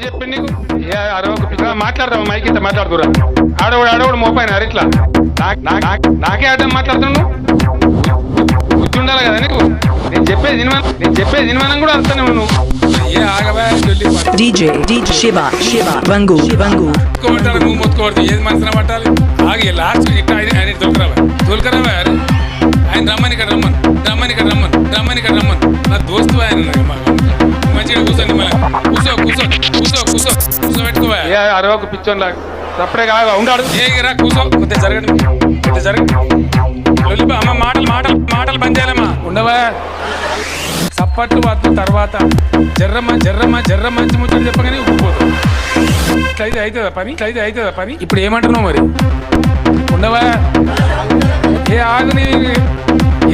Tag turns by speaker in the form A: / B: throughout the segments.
A: చెప్పి నీకు మాట్లాడతావు మైక్ ఇంత మాట్లాడుతురా ఆడవాడు మోపాయిన అరిట్లా నాకే అడ్డం మాట్లాడుతున్నావు బుద్ధి ఉండాలి కదా నీకు నేను చెప్పేది వినమనం కూడా అర్థం నువ్వు ఏ ఆగవా
B: DJ Shiva Vangu
A: మొత్తుకోబట్టాలి నువ్వు మొత్తుకోబడుతుంది ఏది మనసున పట్టాలి ఆగి లాస్ట్ ఇట్లా ఆయన తోలుకరావా ఆయన రమ్మని ఇక్కడ రమ్మని నా దోస్తు ఆయన మంచిగా కూర్చోండి కూర్చో పెట్టుకోవా అరవకు పిచ్చోన్ లాగా తప్పుడే కాగా ఉండాడు ఏరా కూర్చో కొద్దిగా జరగండి అమ్మ మాటలు బంద్ చేయాలమ్మా ఉండవా సప్పట్లు వద్దు తర్వాత జర్ర మంచి ముచ్చట చెప్పగానే ఉప్పుపోతాం ఇట్లయితే అవుతుందా పని ఇప్పుడు ఏమంటున్నావు మరి ఉండవా ఏ ఆగుని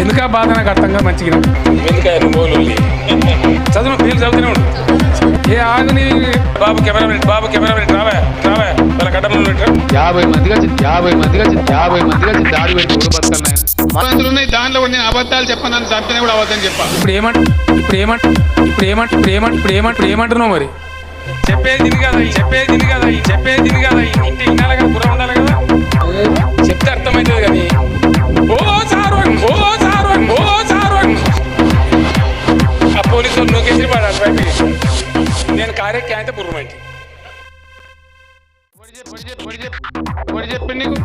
A: ఎందుకా బాధ నాకు అర్థంగా మంచిగా చదువు మీరు చదువుతూనే ఉండు ఏ ఆగుని బాబు కెమెరా రావా వాళ్ళ కట్టంలో 50 మందిగా దాడి పెట్టి బతుకలు ఉన్నాయి దాంట్లో కూడా నేను అబద్ధాలు చెప్పాను చంపినా కూడా అబద్ధం చెప్పా ఇప్పుడు ఏమంటున్నావు మరి చెప్పేది కదా ఇంటి వినాలి కదా గుర్రం ఉండాలి కదా చెప్తే అర్థమవుతుంది కానీ ఓ సారు ఆ పోలీసు నోకేసి పడాలి నేను కార్యక్కి అయితే పుర్రమంటి చెప్పి నీకు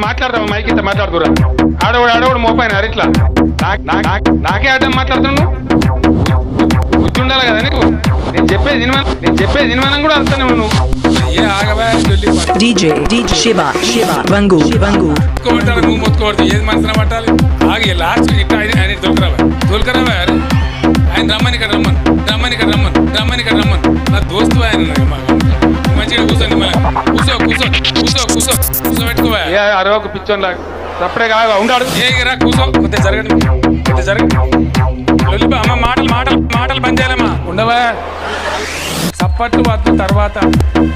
A: మాట్లాడతావు మైక్ ఇంత మాట్లాడుతురా ఆడవాడు మోపాయిన అరిట్లా నాకే అడ్డం మాట్లాడుతున్నావు బుద్ధి ఉండాలి కదా నీకు నేను చెప్పేది వినమనం కూడా అర్థం నువ్వు ఏ ఆగవా
B: DJ Shiva Vangu
A: మొత్తుకోబట్టాలి నువ్వు మొత్తుకోబడుతుంది ఏది మనసున పట్టాలి ఆగి లాస్ట్ ఇట్లా ఆయన తోలుకరావా ఆయన రమ్మని ఇక్కడ రమ్మని నా దోస్తు ఆయన మంచిగా కూర్చో పెట్టుకోవా అరవకు పిచ్చోన్ లాగా తప్పుడే కాగా ఉండాడు ఏరా కూర్చో కొద్దిగా జరగండి అమ్మ మాటలు బంద్ చేయాలమ్మా ఉండవా సప్పట్లు వద్దు తర్వాత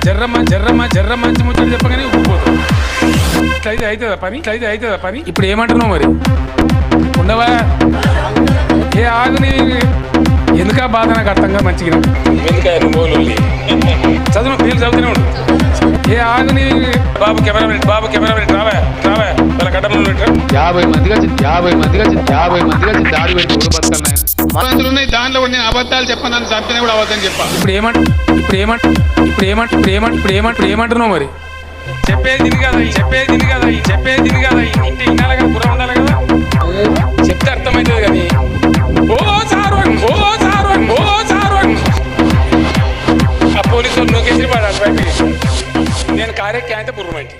A: జర్ర మంచి ముచ్చట చెప్పగానే ఉప్పుపోతాం ఇట్లయితే అవుతుందా పని ఇప్పుడు ఏమంటున్నావు మరి ఉండవా ఏ ఆగుని ఎందుకా బాధ నాకు అర్థంగా మంచిగా చదువు మీరు చదువుతూనే ఉండు ఏ ఆగుని బాబు కెమెరా రావా వాళ్ళ కట్టంలో 50 మందిగా దాడి పెట్టి బతుకలు ఉన్నాయి దాంట్లో కూడా నేను అబద్ధాలు చెప్పాను చంపినా కూడా అబద్ధం చెప్పా ఇప్పుడు ఏమంటున్నావు మరి చెప్పేది కదా ఇంటి వినాలి కదా గుర్రం ఉండాలి కదా చెప్తే అర్థమవుతుంది కానీ ఓ సారు ఆ పోలీసు నోకేసి పడాలి నేను కార్యక్కి అయితే పుర్రమంటి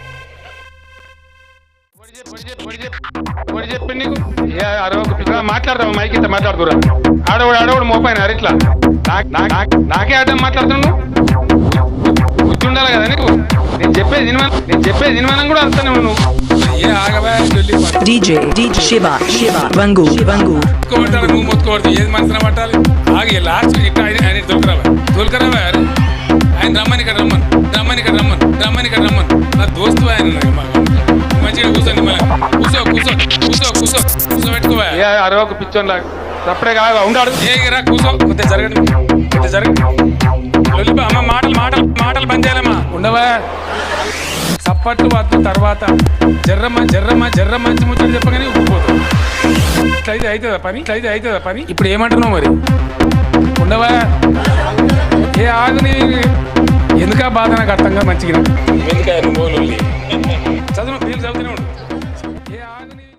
A: చెప్పి నీకు అరవకు మాట్లాడతావు మైక్ ఇంత మాట్లాడుతురా ఆడవాడు మోపాయిన అరిట్లా నాకే అడ్డం మాట్లాడుతున్నావు బుద్ధి ఉండాలి కదా నీకు నేను చెప్పేది వినమనం కూడా అర్థం నువ్వు ఏ ఆగవా
B: DJ Shiva Vangu
A: మొత్తుకోబట్టాలి నువ్వు మొత్తుకోబడుతుంది ఏది మనసున పట్టాలి ఆగి లాస్ట్ ఇట్లా ఆయన తోలుకరావా ఆయన రమ్మని ఇక్కడ రమ్మని నా దోస్తు ఆయన మంచిగా కూర్చో పెట్టుకోవా అరవకు పిచ్చోన్ లాగా తప్పుడే కాగా ఉండాడు ఏరా కూర్చో కొద్దిగా జరగండి అమ్మ మాటలు బంద్ చేయాలమ్మా ఉండవా సప్పట్లు వద్దు తర్వాత జర్ర మంచి ముచ్చట చెప్పగానే ఉప్పుపోతాం ఇట్లయితే అవుతుందా పని ఇప్పుడు ఏమంటున్నావు మరి ఉండవా ఏ ఆగుని ఎందుకా బాధ నాకు అర్థంగా మంచిగా చదువు మీరు చదువుతూనే